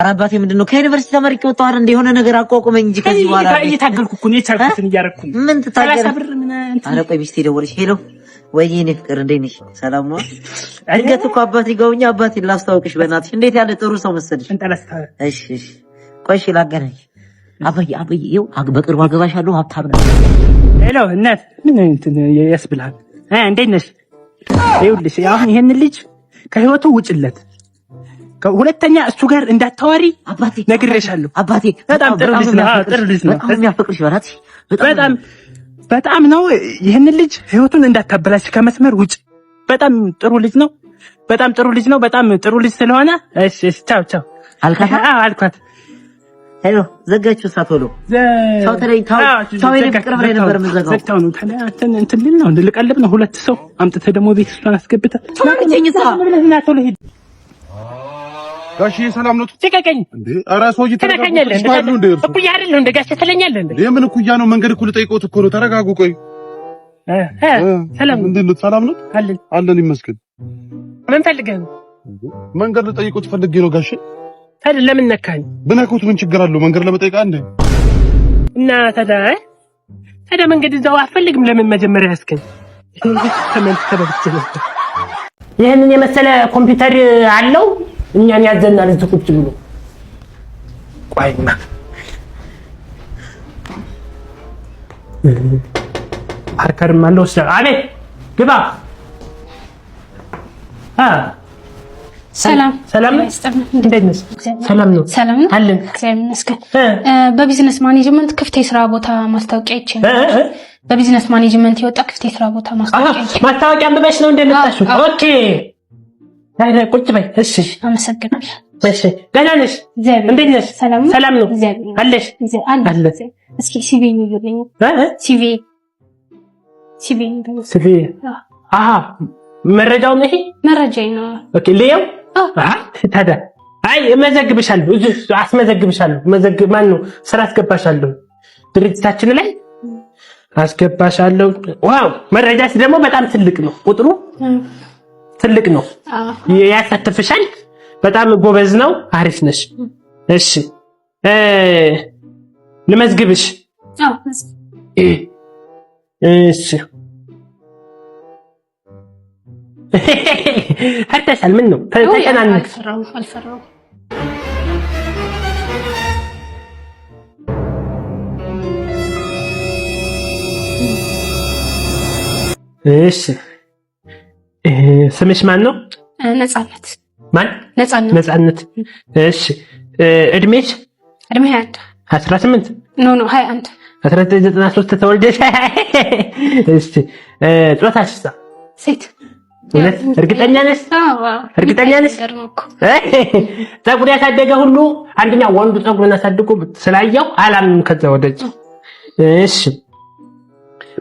አባቴ ምንድነው ከዩኒቨርሲቲ ተመርቄ ወጣሁ አይደል? እንደሆነ ነገር አቋቁመኝ እንጂ ከዚህ በኋላ እየታገልኩ እኮ ነው የቻልኩትን እያደረኩ ምን ትታገል? ኧረ ቆይ ሚስቴ ደወለች። ሄሎ ወይዬ እኔ ፍቅር እንዴት ነሽ? ሰላም ነው? እንዴት እኮ አባቴ ጋውኛ አባቴ ላስታውቅሽ በእናትሽ እንዴት ያለ ጥሩ ሰው መሰለሽ። እሺ እሺ ቆይ እሺ ላገናኝ። አባዬ ይኸው በቅርቡ አገባሻለሁ ሀብታም ነኝ። ሄሎ እናት ምን እንትን ያስብልሃል? እንዴት ነሽ? ይኸውልሽ አሁን ይሄን ልጅ ከህይወቱ ውጭለት ሁለተኛ እሱ ጋር እንዳታዋሪ አባቴ ነግሬሻለሁ። አባቴ በጣም ጥሩ ልጅ ነው። ጥሩ ልጅ ነው። የሚያፈቅርሽ በእናትሽ በጣም ነው። ይሄን ልጅ ህይወቱን እንዳታበላሽ ከመስመር ውጭ። በጣም ጥሩ ልጅ ነው። በጣም ጥሩ ልጅ ነው። በጣም ጥሩ ልጅ ስለሆነ እሺ ቻው ቻው አልኳት። ሄሎ ዘጋችሁ ሳትወሉ ሰው ተለይ ታው ቅርብ ላይ ነበር የምዘጋው። ዘግታው ነው እንትን ልል ነው ልቀልብ ነው። ሁለት ሰው አምጥተህ ደግሞ ቤት እሷን አስገብተህ ጋሽ ሰላም ነው? ተቀቀኝ እንዴ! ኧረ ሰውዬ ተረጋጋኝ። እኩያ አይደል እንደ ጋሽ ትለኛለህ እንዴ? የምን እኩያ ነው? መንገድ እኮ ልጠይቀውት እኮ ነው። ተረጋጉ። ቆይ ሰላም እንዴት ነው? ሰላም ነው? አለን ይመስገን። ምን ፈልገህ ነው? መንገድ ልጠይቀውት ፈልጌ ነው ጋሽ። ታዲያ ለምን ነካኝ? ብነካውት ምን ችግር አለው? መንገድ ለመጠየቅ አንዴ እና ታዲያ መንገድ እዛው አትፈልግም? ለምን መጀመሪያ ያስከኝ? ይሄንን የመሰለ ኮምፒውተር አለው እኛን ያዘናል እዚህ ቁጭ ብሎ። ቆይማ ፓርከርም አለው። አቤት ግባ። ሰላም ነው። እንዴት ነሽ? ሰላም ነው አለን። እግዚአብሔር ይመስገን። በቢዝነስ ማኔጅመንት ክፍት የስራ ቦታ ማስታወቂያ ይችላል። በቢዝነስ ማኔጅመንት የወጣ ክፍት የስራ ቦታ ማስታወቂያ ይችላል። ማስታወቂያ አንብበሽ ነው እንደመጣሽው? ኦኬ ላይ ቁጭ በይ። እሺ አመሰግናለሁ። እሺ ገና ነሽ? እንዴት ነሽ? ሰላም ነው አለሽ? አለ። እስኪ ሲቪ ንገሪኝ። ሲቪ መረጃው ነው ይሄ? መረጃዬ ነው። ኦኬ ሌው ታዲያ እመዘግብሻለሁ። እዚህ አስመዘግብሻለሁ። ማን ነው ስራ አስገባሻለሁ። ድርጅታችን ላይ አስገባሻለሁ። ዋው መረጃሽ ደግሞ በጣም ትልቅ ነው። ቁጥሩ ትልቅ ነው። ያሳተፍሻል። በጣም ጎበዝ ነው። አሪፍ ነሽ። እሺ ልመዝግብሽ። እሺ ፈተሻል። ምን ነው ተጨናነቅ? አልፈራሁም። እሺ ስምሽ ማን ነው? ነጻነት። ማን? ነጻነት። እሺ እድሜሽ? እድሜ 21 ኖ 21 1993 ተወልደሽ? እሺ ጾታሽ? ሴት። እርግጠኛ ነሽ? እርግጠኛ ነሽ? ፀጉር ያሳደገ ሁሉ አንደኛ ወንዱ ፀጉሩን አሳድጎ ስላየው አላምንም ከዛ ወደዚህ። እሺ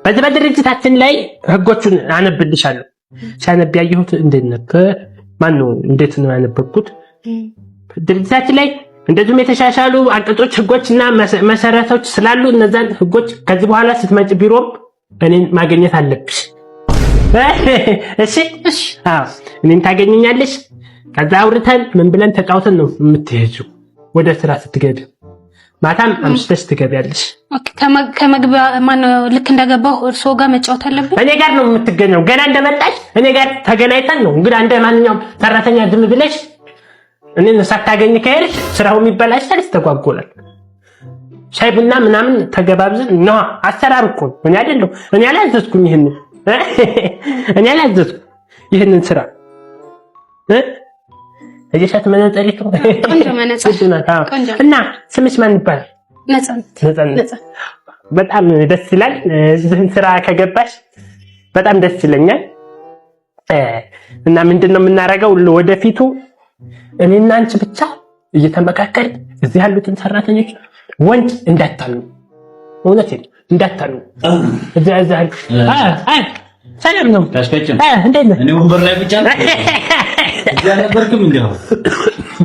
በዚህ በድርጅታችን ላይ ህጎቹን አነብልሻለሁ። ሳነብ ያየሁት እንዴት ነበር? ማነው እንዴት ነው ያነበብኩት? ድርጅታችን ላይ እንደዚሁም የተሻሻሉ አንቀጾች፣ ህጎችና መሰረቶች ስላሉ እነዛን ህጎች ከዚህ በኋላ ስትመጪ ቢሮም እኔን ማግኘት አለብሽ። እሺ እኔን ታገኘኛለሽ። ከዛ አውርተን ምን ብለን ተጫውተን ነው የምትሄጂው ወደ ስራ ስትገቢ። ማታም አምሽተሽ ትገቢያለሽ። ኦኬ ከመግቢያ ማነው ልክ እንደገባሁ እርስዎ ጋር መጫወት አለብን? እኔ ጋር ነው የምትገኘው። ገና እንደመጣሽ እኔ ጋር ተገናኝተን ነው እንግዲህ እንደ ማንኛውም ሰራተኛ ዝም ብለሽ እኔን ሳታገኝ ከሄድሽ ስራው ይበላሻል፣ ይስተጓጎላል። ሻይ ቡና ምናምን ተገባብዘን ነው አሰራር እኮ እኔ አይደለሁ እኔ አላዘዝኩኝ ይሄንን ስራ እየሻት መነጽሪቱ ቆንጆ መነጽር እና ስምሽ ማን ይባላል? ነጻነት። በጣም ደስ ይላል። እዚህን ስራ ከገባሽ በጣም ደስ ይለኛል። እና ምንድነው የምናደርገው ወደፊቱ እኔና አንቺ ብቻ እየተመካከርን እዚህ ያሉትን ሰራተኞች ወንድ እንዳታሉ፣ እውነቴን እንዳታሉ። እዛ ሰላም ነው እንዴት ነህ? እኔ ወንበር ላይ ብቻ ነው እዚያ ነበርክም እንዴ?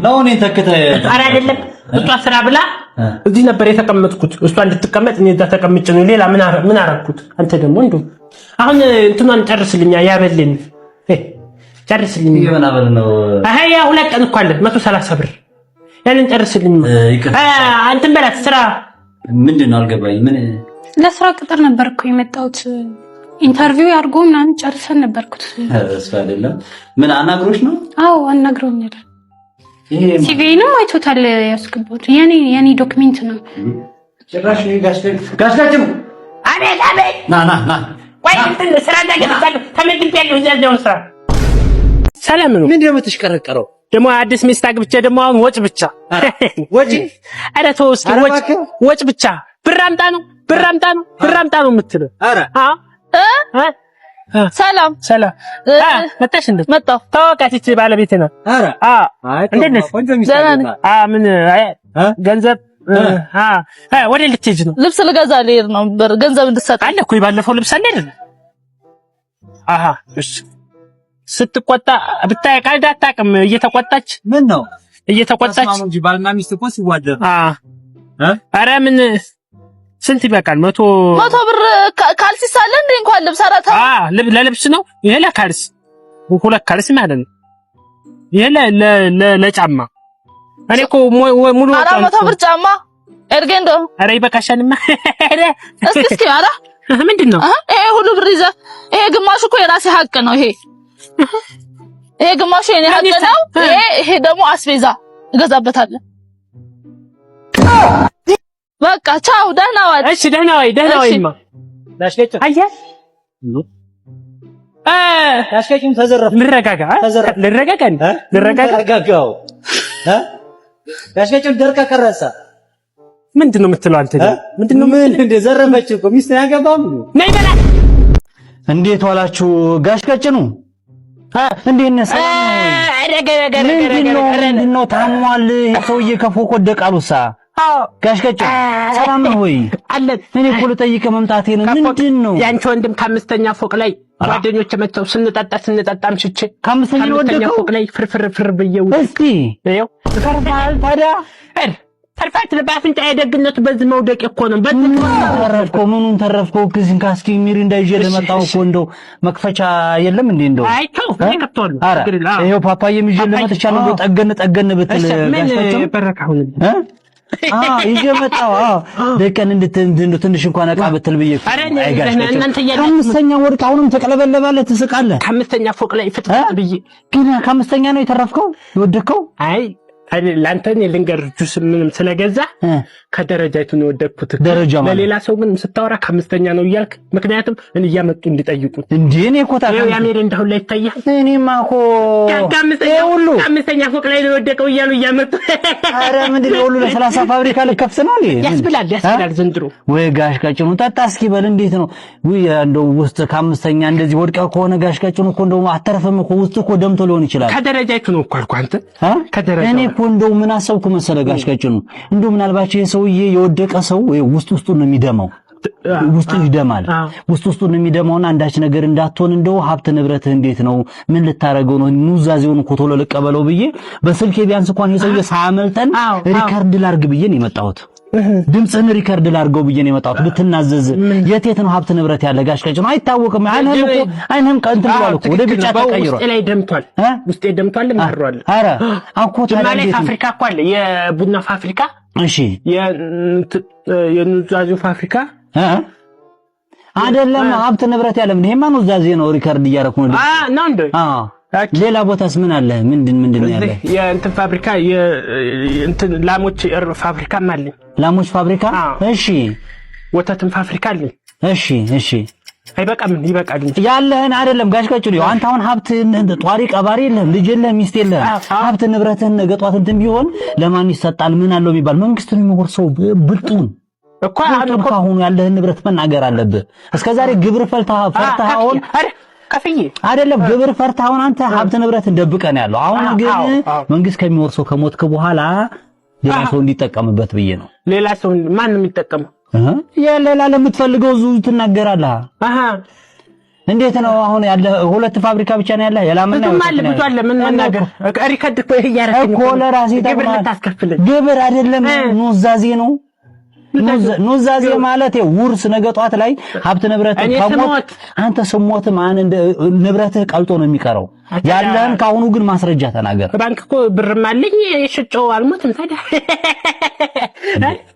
ነው እኔ ተከታይ ኧረ አይደለም። እሷ ስራ ብላ እዚህ ነበር የተቀመጥኩት። እሷ እንድትቀመጥ እኔ እዛ ተቀምጬ ነው። ሌላ ምን አደረኩት? አንተ ደግሞ እንደው አሁን እንትኗን ጨርስልኛ ያበልኝ ጨርስልኝ። የምን አበል ነው? አያ 2 ቀን እኮ አለ 130 ብር ያንን ጨርስልኝ። አንተም በላት ስራ ምንድነው አልገባኝ። ምን ለስራ ቅጥር ነበርኩ የመጣሁት። ኢንተርቪው ያርጎ ምናምን ጨርሰን ነበርኩት። እሱ አይደለም። ምን አናግሮሽ ነው? አዎ አናግሮኛል። ሲቪንም አይቶታል ያስገቡት። የኔ ዶክመንት ነው። ጭራሽ ጋሽጋጭም አቤት ና ወይ እንትን ስራ እንዳገኝቻለሁ ተመድቤያለሁ። እዚያው ስራ ሰላም ነው። ምንድን ነው የምትሽቀረቀረው? ደግሞ አዲስ ሚስት አግብቼ ደግሞ አሁን ወጭ ብቻ ወጪ። ኧረ ተው እስኪ ወጭ ብቻ ብር አምጣ ነው የምትለው። ኧረ ሰላም መጣሽ እንዴ? መጣሁ። ተዋወቃት እቺ ባለቤቴ ነው። ኧረ እንዴት ነሽ? ምን ገንዘብ ወደ ልትሄጂ ነው? ልብስ ልገዛ ልሄድ ነው። ገንዘብ እንድትሰጥ አለ እኮ ባለፈው ልብስ አለ አይደል? እሺ ስትቆጣ ብታይ ቀልድ አታውቅም። እየተቆጣች ምን ነው እየተቆጣች ነው እንጂ ባልና ሚስት እኮ ሲዋደድ ኧረ ምን ስንት ይበቃል? 100 ብር ካልሲ ሳለ እንዴ እንኳን ልብስ አራታ ለልብስ ነው ይሄ። ለካልሲ 2 ካልሲ ማለት ነው ይሄ ለጫማ። እኔ እኮ ሙሉ 400 ብር ጫማ ኤርጌንዶ። ኧረ ይበቃሻልማ። እስኪ ኧረ ምንድን ነው ይሄ ሁሉ ብር ይዘህ? ይሄ ግማሹ እኮ የራሴ ሀቅ ነው። ይሄ ግማሹ የኔ ሀቅ ነው። ይሄ ደግሞ አስቤዛ እገዛበታለሁ። በቃ ቻው፣ ደህና ዋል። እሺ ደህና ዋይማ። ዳሽከጭ አየህ ዳሽከጭም ተዘረፈ። ልረጋጋው ዳሽከጭም ደርቃ ቀረሳ። ምንድነው የምትለው አንተ? ምንድነው እንደ ዘረፈች እኮ ሚስት ያገባም ነይ በላት። እንዴት ዋላችሁ ጋሽቀጭኑ? እንዴት ነህ? ምንድነው ታሟል ሰውዬ? ከፎቅ ወደቀ አሉሳ። ጋሽቀጭኑ ሰላም ነው ወይ? አለን። እኔ እኮ ልጠይቅህ መምጣቴ ነው። ምንድነው? ያንቺ ወንድም ከአምስተኛ ፎቅ ላይ ጓደኞቼ መጥተው ስንጠጣ ምሽቼ ከአምስተኛ ወደቀው ፎቅ ላይ ፍርፍር ብየው። እስቲ ይኸው ተርፋል። ታዲያ ተርፋት ለባፍንጫ የደግነቱ በዚህ መውደቅ እኮ ነው። ተረፍከው? ምኑን ተረፍከው? ከዚህን ካስኪ ሚሪንዳ ይዤ ለመጣው እኮ እንደው መክፈቻ የለም እንዴ? እንደው አይተው ይከፍታሉ። ይሄው ፓፓዬም ይዤ ለመጥቻለሁ። እንደው ጠገን ብትል ጋሽቀጭኑ በረካሁን ይዤ መጣሁ። ደቀን እንደው ትንሽ እንኳን አቃ ብትል ብዬ ከአምስተኛ ወድቅ አሁንም ተቀለበለባለህ፣ ትስቃለህ። ከአምስተኛ ፎቅ ላይ ፍጥጥ ብዬ ግን ከአምስተኛ ነው የተረፍከው የወደቅከው? አይ ለአንተ ልንገርህ ጁስ ምንም ስለገዛ ከደረጃይቱ ነው የወደቅኩት። ደረጃ ማለት ለሌላ ሰው ግን ስታወራ ከአምስተኛ ነው እያልክ፣ ምክንያቱም እያመጡ እንዲጠይቁት እንዴ እኔ እኮ ታውቃለህ ያሜር እንደው ላይ ይታያል። እኔማ እኮ ከአምስተኛ ፎቅ ላይ ነው የወደቀው እያሉ እያመጡ። ኧረ ምንድን ነው ሁሉ ለ30 ፋብሪካ ልከፍት ነው እንዴ? ያስብላል ዘንድሮ። ወይ ጋሽቀጭኑ ጠጣ እስኪ በል። እንዴት ነው ወይ እንደው ውስጥ ከአምስተኛ እንደዚህ ወድቀው ከሆነ ጋሽቀጭኑ እኮ እንደው አተረፈም እኮ ውስጥ እኮ ደምቶ ሊሆን ይችላል። ከደረጃይቱ ነው እኮ አልኩህ አንተ ከደረጃው። እኔ እኮ እንደው ምን አሰብኩ መሰለህ ጋሽቀጭኑ፣ እንደው ምናልባት ይሄ ሰውዬ የወደቀ ሰው ውስጡን ነው የሚደማው። ውስጡ ይደማል። ውስጡን ነው የሚደማውና አንዳች ነገር እንዳትሆን እንደው ሀብት ንብረትህ እንዴት ነው? ምን ልታረገው ነው? ኑዛዜውን እኮ ቶሎ ልቀበለው ብዬ በስልኬ ቢያንስ እንኳን የሰውዬ ሳያመልጠን ሪከርድ ላርግ ብዬ ነው የመጣሁት። ድምፅህን ሪከርድ ላርገው ብዬ ነው የመጣሁት። ብትናዘዝ የት ነው ሀብት ንብረት ያለ ጋሽቀጭኑ? አይታወቅም። አይንህም ቀንት ብሏል እኮ ወደ ቢጫ ተቀይሯል። ውስጤ ላይ ደምቷል። ውስጤ ደምቷል። ማሯል። ኧረ አኮታ ላይ ፋብሪካ እኮ አለ፣ የቡና ፋብሪካ። እሺ የኑዛዜው ፋብሪካ አይደለም ሀብት ንብረት ያለ ምን? ይሄማ ኑዛዜ ነው። ሪከርድ እያደረኩ ነው። ነው እንዴ? ሌላ ቦታስ ምን አለ? ምንድን ያለ? የእንትን ፋብሪካ የእንትን ላሞች ፋብሪካ አለኝ። ላሞች ፋብሪካ? እሺ። ወተትን ፋብሪካ አለኝ። እሺ። አይበቃም? ይበቃል እንጂ ያለህን አይደለም ጋሽቀጭኑ። አንተ አሁን ሀብት ጧሪ ቀባሪ የለህም፣ ልጅ የለህም፣ ሚስት የለህም። ሀብት ንብረትህን ነገ ጧት እንትን ቢሆን ለማን ይሰጣል? ምን አለው የሚባል መንግስት ነው የሚወርሰው። ብልጡን እኮ አሁን ያለህን ንብረት መናገር አለብህ። እስከዛሬ ግብር ፈርተሃውን ከፍዬ አይደለም ግብር ፈርተሃውን አንተ ሀብት ንብረት እንደብቀን ያለው። አሁን ግን መንግስት ከሚወርሰው ከሞትክ በኋላ ሌላ ሰው እንዲጠቀምበት ብዬ ነው። ሌላ ሰው ማን ነው የሚጠቀመው? ሌላ ለምትፈልገው ዙ ትናገራለህ። እንዴት ነው አሁን ያለ? 2 ፋብሪካ ብቻ ነው ያለ? የላምና ብዙ አለ። ምን መናገር ሪከርድ እኮ ያረከኝ እኮ ለራሴ ግብር ልታስከፍል። ግብር አይደለም ኑዛዜ ነው። ኑዛዜ ማለት ውርስ ነገ ጧት ላይ ሀብት ንብረት ከሞት አንተ ስሞት ማን ንብረትህ ቀልጦ ነው የሚቀረው። ያለህን ካሁኑ ግን ማስረጃ ተናገር። ባንክ እኮ ብርም አለኝ የሽጨው አልሞትም ታዲያ።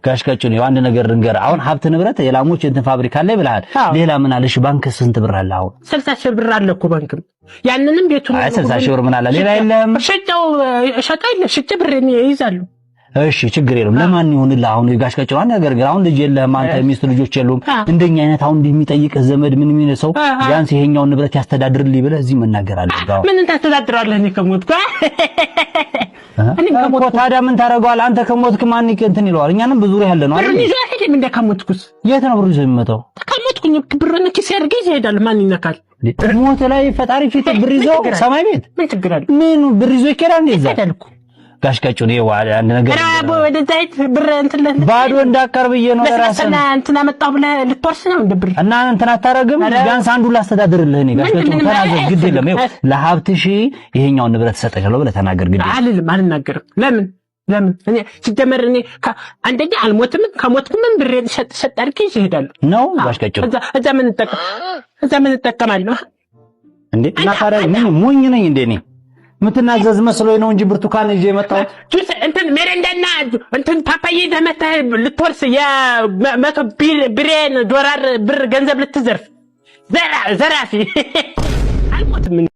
ጋሽ ቀጭኔ አንድ ነገር ልንገርህ። አሁን ሀብት ንብረት የላሞች እንትን ፋብሪካ ላይ ብለሃል። ሌላ ምን አለሽ? ባንክ ስንት ብር አለ? አሁን 60 ሺህ ብር አለ እኮ ባንክም ያንንም ቤቱ 60 ሺህ ብር ምን አለ? ሌላ የለም። ሽጬ ብሬን ይይዛሉ። እሺ ችግር የለም። ለማን ይሁንልህ? አሁን ጋሽ ቀጭኔ አንድ ነገር ግን አሁን ልጅ የለህም አንተ፣ ሚስት ልጆች የሉም። እንደኛ አይነት አሁን እንደሚጠይቅህ ዘመድ ምን የሚል ሰው ቢያንስ ይሄኛውን ንብረት ያስተዳድርልኝ ብለህ እዚህ መናገር አለብህ። ምን ታስተዳድራለህ? እኔ ከሞትኩ ታዲያ ምን ታደርገዋለህ? አንተ ከሞትክ ማን እንትን ይለዋል? እኛንም በዙሪያ ያለ ነው አይደል? ይዞ አይሄድም። እንደ ከሞትኩስ የት ነው ብሩ ይዞ የሚመጣው? ከሞትኩኝ ብርን ኪስ ያድርግ ይሄዳል። ማን ይነካል? ሞት ላይ ፈጣሪ ፊት ብር ይዞ ሰማይ ቤት ምን ችግር አለ? ምን ብር ይዞ ይከራል? እንደዛ ጋሽ ቀጭኔ አንድ ነገር ራቦ ወደ ዘይት ብር እንትን ባዶ እንዳቀርብዬ ነው ለራስህ እንትን አመጣው ብለህ ልትወርስ ነው እንደ ብር እና እንትን አታረግም። ቢያንስ አንዱ ላስተዳድርልህ። እኔ ጋሽ ቀጭኔ ተናገር፣ ግድ የለም ይኸው ለሀብትሽ ይሄኛውን ንብረት ሰጠሻለሁ ብለህ ተናገር። ግድ አልልም፣ አልናገርም። ለምን እኔ ሲጀመር እኔ አንደኛ አልሞትም፣ ከሞትኩም ብሬን ሸጥ አድርጌ ይሄዳሉ ነው ጋሽ ቀጭኔ። እዛ ምን እጠቀማለሁ እንዴ? እና ታዲያ ምን ሞኝ ነኝ እንዴ እኔ? ምትናዘዝ መስሎኝ ነው እንጂ ብርቱካን ይዤ መጣሁ። ጁስ እንትን ሜሬንዳና እንትን ፓፓዬ ደመታ ልትወርስ የ100 ቢሊዮን ዶላር ብር ገንዘብ ልትዘርፍ ዘራፊ አልሞትም።